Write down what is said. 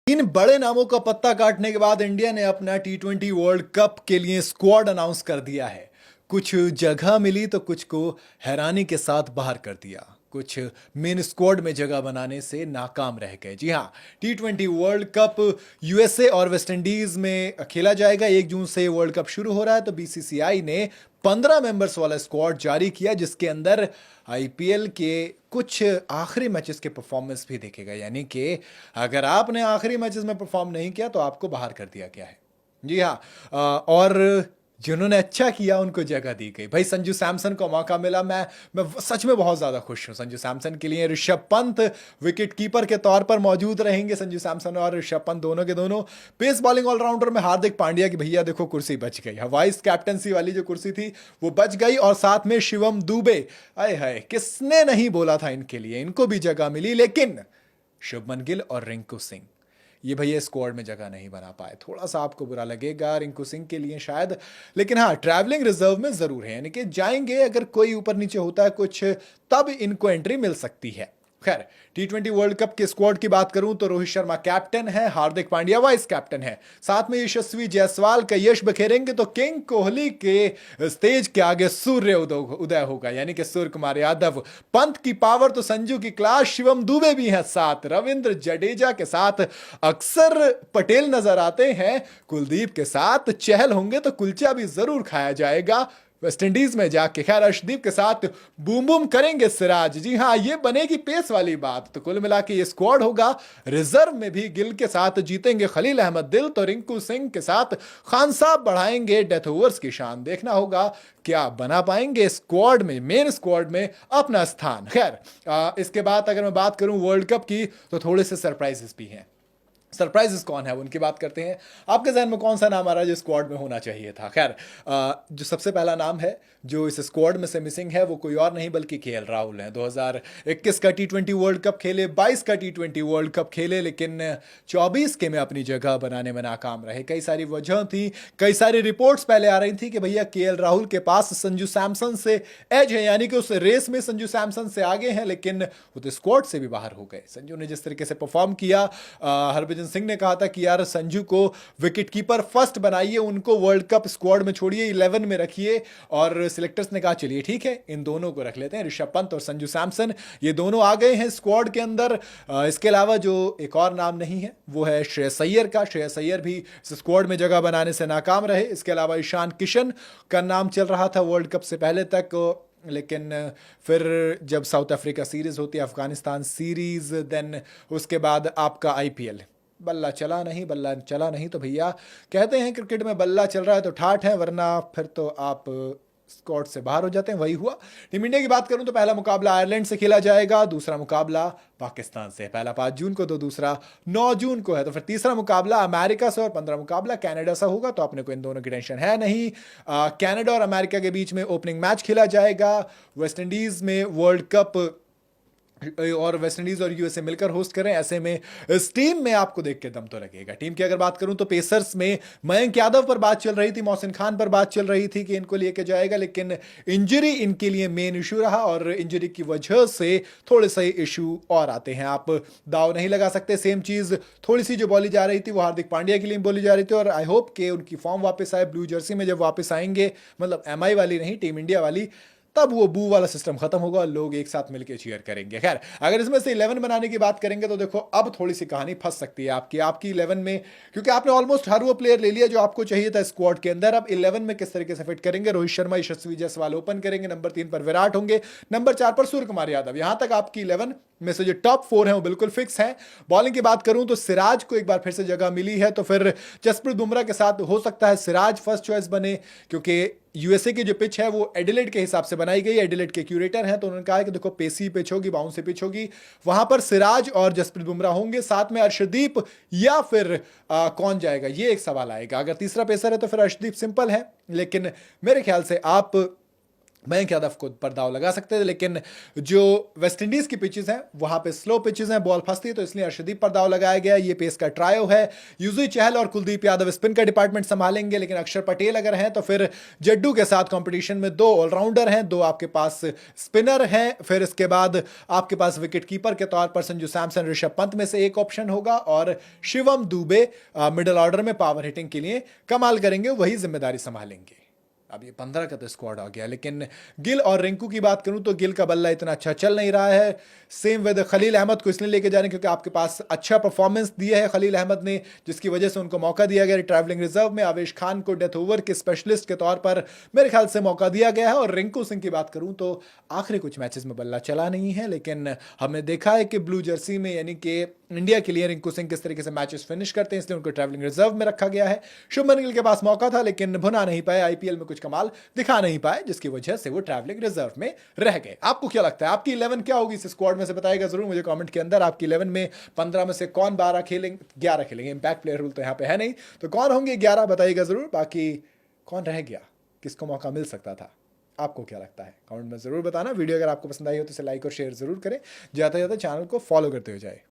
इन बड़े नामों का पत्ता काटने के बाद इंडिया ने अपना टी20 वर्ल्ड कप के लिए स्क्वाड अनाउंस कर दिया है। कुछ जगह मिली तो कुछ को हैरानी के साथ बाहर कर दिया। कुछ मेन स्क्वाड में जगह बनाने से नाकाम रह गए। जी हाँ, टी20 वर्ल्ड कप यूएसए और वेस्ट इंडीज में खेला जाएगा। 1 जून से वर्ल्ड कप शुरू हो रहा है, तो बीसीसीआई ने 15 मेंबर्स वाला स्क्वाड जारी किया, जिसके अंदर आईपीएल के कुछ आखिरी मैचेस के परफॉर्मेंस भी देखेगा। यानी कि अगर आपने आखिरी मैचेस में परफॉर्म नहीं किया तो आपको बाहर कर दिया गया है। जी हाँ, और जिन्होंने अच्छा किया उनको जगह दी गई। भाई संजू सैमसन को मौका मिला। मैं सच में बहुत ज़्यादा खुश हूँ संजू सैमसन के लिए। ऋषभ पंत विकेट कीपर के तौर पर मौजूद रहेंगे। संजू सैमसन और ऋषभ पंत दोनों के दोनों। पेस बॉलिंग ऑलराउंडर में हार्दिक पांड्या की भैया देखो कुर्सी बच गई। वाइस कैप्टनसी वाली जो कुर्सी थी वो बच गई, और साथ में शिवम दुबे। आए हाय, किसने नहीं बोला था इनके लिए, इनको भी जगह मिली। लेकिन शुभमन गिल और रिंकू सिंह, ये भैया स्क्वाड में जगह नहीं बना पाए। थोड़ा सा आपको बुरा लगेगा रिंकू सिंह के लिए शायद, लेकिन हाँ, ट्रैवलिंग रिजर्व में जरूर है। यानी कि जाएंगे, अगर कोई ऊपर नीचे होता है कुछ, तब इनको एंट्री मिल सकती है। खैर, टी20 वर्ल्ड कप के स्क्वाड की बात करूं तो रोहित शर्मा कैप्टन है, हार्दिक पांड्या वाइस कैप्टन है, साथ में यशस्वी जायसवाल का यश बखेरेंगे, तो किंग कोहली के स्टेज के आगे सूर्य उदय होगा, यानी कि सूर्य कुमार यादव। पंत की पावर तो संजू की क्लास, शिवम दुबे भी हैं साथ, रविंद्र जडेजा के साथ अक्सर पटेल नजर आते हैं, कुलदीप के साथ चहल होंगे तो कुलचा भी जरूर खाया जाएगा वेस्ट इंडीज में जाके। खैर, अर्शदीप के साथ बूम बूम करेंगे सिराज। जी हाँ, ये बनेगी पेस वाली बात। तो कुल मिला के ये स्क्वाड होगा। रिजर्व में भी गिल के साथ जीतेंगे खलील अहमद दिल, तो रिंकू सिंह के साथ खान साहब बढ़ाएंगे डेथ ओवर्स की शान। देखना होगा क्या बना पाएंगे स्क्वाड में, मेन स्क्वाड में अपना स्थान। खैर, इसके बाद अगर मैं बात करूं वर्ल्ड कप की, तो थोड़े से सरप्राइजेस भी हैं। सरप्राइजेस कौन है उनकी बात करते हैं। आपके जहन में कौन सा नाम आ रहा है जो स्क्वाड में होना चाहिए था? खैर, जो सबसे पहला नाम है जो इस स्क्वाड में से मिसिंग है, वो कोई और नहीं बल्कि केएल राहुल हैं। 2021 का टी20 वर्ल्ड कप खेले, 22 का टी20 वर्ल्ड कप खेले, लेकिन 24 के में अपनी जगह बनाने में नाकाम रहे। कई सारी वजह थी, कई सारी रिपोर्ट्स पहले आ रही थी कि भैया केएल राहुल के पास संजू सैमसन से एज है, यानी कि उस रेस में संजू सैमसन से आगे हैं, लेकिन वो तो स्क्वाड से भी बाहर हो गए। संजू ने जिस तरीके से परफॉर्म किया, हरभजन सिंह ने कहा था कि यार संजू को विकेट कीपर फर्स्ट बनाइए, उनको वर्ल्ड कप स्क्वाड में छोड़िए, 11 में रखिए, और सिलेक्टर्स ने कहा चलिए ठीक है, इन दोनों को रख लेते हैं, ऋषभ पंत और संजू सैमसन। ये दोनों आ गए हैं स्क्वाड के अंदर। इसके अलावा जो एक और नाम नहीं है वो है श्रेयस अय्यर का। श्रेयस अय्यर भी स्क्वाड में जगह बनाने से नाकाम रहे। इसके अलावा ईशान किशन का नाम चल रहा था वर्ल्ड कप से पहले तक, लेकिन फिर जब साउथ अफ्रीका सीरीज होती है, अफगानिस्तान सीरीज, देन उसके बाद आपका आईपीएल, बल्ला चला नहीं, बल्ला चला नहीं। तो भैया कहते हैं क्रिकेट में बल्ला चल रहा है तो ठाठ है, वरना फिर तो आप स्क्वाड से बाहर हो जाते हैं। वही हुआ। टीम इंडिया की बात करूं तो पहला मुकाबला आयरलैंड से खेला जाएगा, दूसरा मुकाबला पाकिस्तान से। पहला 5 जून को तो दूसरा 9 जून को है। तो फिर तीसरा मुकाबला अमेरिका से और 15 मुकाबला कनाडा से होगा। तो अपने को इन दोनों की टेंशन है नहीं। कनाडा और अमेरिका के बीच में ओपनिंग मैच खेला जाएगा। वेस्ट इंडीज में वर्ल्ड कप, और वेस्ट इंडीज और यूएसए मिलकर होस्ट करें। ऐसे में इस टीम में आपको देख के दम तो लगेगा। टीम की अगर बात करूं तो पेसर्स में मयंक यादव पर बात चल रही थी, मोहसिन खान पर बात चल रही थी कि इनको लेके जाएगा, लेकिन इंजरी इनके लिए मेन इशू रहा, और इंजरी की वजह से थोड़े से इशू और आते हैं। आप दाव नहीं लगा सकते। सेम चीज थोड़ी सी जो बोली जा रही थी वो हार्दिक पांड्या के लिए बोली जा रही थी, और आई होप कि उनकी फॉर्म वापस आए। ब्लू जर्सी में जब वापस आएंगे, मतलब एमआई वाली नहीं, टीम इंडिया वाली, तब वो बू वाला सिस्टम खत्म होगा और लोग एक साथ मिलकर चीयर करेंगे। खैर, अगर इसमें से 11 बनाने की बात करेंगे तो देखो अब थोड़ी सी कहानी फंस सकती है आपकी 11 में, क्योंकि आपने ऑलमोस्ट हर वो प्लेयर ले लिया जो आपको चाहिए था स्क्वाड के अंदर। अब 11 में किस तरीके से फिट करेंगे? रोहित शर्मा, यशस्वी जायसवाल ओपन करेंगे, नंबर 3 पर विराट होंगे, नंबर 4 पर सूर्य कुमार यादव। यहां तक आपकी 11 में से जो टॉप 4 है वो बिल्कुल फिक्स है। बॉलिंग की बात करूं तो सिराज को एक बार फिर से जगह मिली है, तो फिर जसप्रीत बुमराह के साथ हो सकता है सिराज फर्स्ट चॉइस बने, क्योंकि यूएसए की जो पिच है वो एडिलेड के हिसाब से बनाई गई है। एडिलेड के क्यूरेटर हैं, तो उन्होंने कहा है कि देखो पेसी पिच होगी, बाउंसी पिच होगी, वहां पर सिराज और जसप्रीत बुमराह होंगे, साथ में अर्शदीप, या फिर कौन जाएगा ये एक सवाल आएगा। अगर तीसरा पेसर है तो फिर अर्शदीप सिंपल है, लेकिन मेरे ख्याल से आप मयंक यादव को पर दाव लगा सकते थे, लेकिन जो वेस्ट इंडीज की पिचेस हैं वहां पे स्लो पिचेस हैं, बॉल फंसती है, तो इसलिए अर्शदीप पर दाव लगाया गया। ये पेस का ट्रायो है। युजवेंद्र चहल और कुलदीप यादव स्पिन का डिपार्टमेंट संभालेंगे, लेकिन अक्षर पटेल अगर हैं तो फिर जड्डू के साथ कंपटीशन में दो ऑलराउंडर हैं, दो आपके पास स्पिनर हैं, फिर इसके बाद आपके पास विकेट कीपर के तौर पर संजू सैमसन, ऋषभ पंत में से एक ऑप्शन होगा, और शिवम दुबे मिडिल ऑर्डर में पावर हिटिंग के लिए कमाल करेंगे, वही जिम्मेदारी संभालेंगे। अब ये 15 का तो स्क्वाड आ गया, लेकिन गिल और रिंकू की बात करूं तो गिल का बल्ला इतना अच्छा चल नहीं रहा है। सेम विद खलील अहमद को इसलिए लेके जा रहे हैं क्योंकि आपके पास अच्छा परफॉर्मेंस दिया है खलील अहमद ने, जिसकी वजह से उनको मौका दिया गया ट्रैवलिंग रिजर्व में। आवेश खान को डेथ ओवर के स्पेशलिस्ट के तौर पर मेरे ख्याल से मौका दिया गया है। और रिंकू सिंह की बात करूं तो आखिरी कुछ मैचेस में बल्ला चला नहीं है, लेकिन हमने देखा है कि ब्लू जर्सी में यानी कि इंडिया के लिए रिंकू सिंह किस तरीके से मैचेस फिनिश करते हैं, इसलिए उनको ट्रैवलिंग रिजर्व में रखा गया है। शुभमन गिल के पास मौका था लेकिन भुना नहीं पाए, आईपीएल में कुछ कमाल दिखा नहीं पाए, जिसकी वजह से वो ट्रैवलिंग रिजर्व में रह गए। आपको क्या लगता है, आपकी 11 क्या होगी इस स्क्वाड में से? बताइएगा जरूर मुझे कमेंट के अंदर। आपकी 11 में 15 में से कौन 12 खेलेंगे, 11 खेलेंगे, इंपैक्ट प्लेयर रूल तो यहाँ पे है नहीं, तो कौन होंगे 11 बताइएगा जरूर। बाकी कौन रह गया, किसको मौका मिल सकता था, आपको क्या लगता है कमेंट में जरूर बताना। वीडियो अगर आपको पसंद आई हो तो इसे लाइक और शेयर जरूर करें, ज़्यादा से ज़्यादा चैनल को फॉलो करते हुए जाए।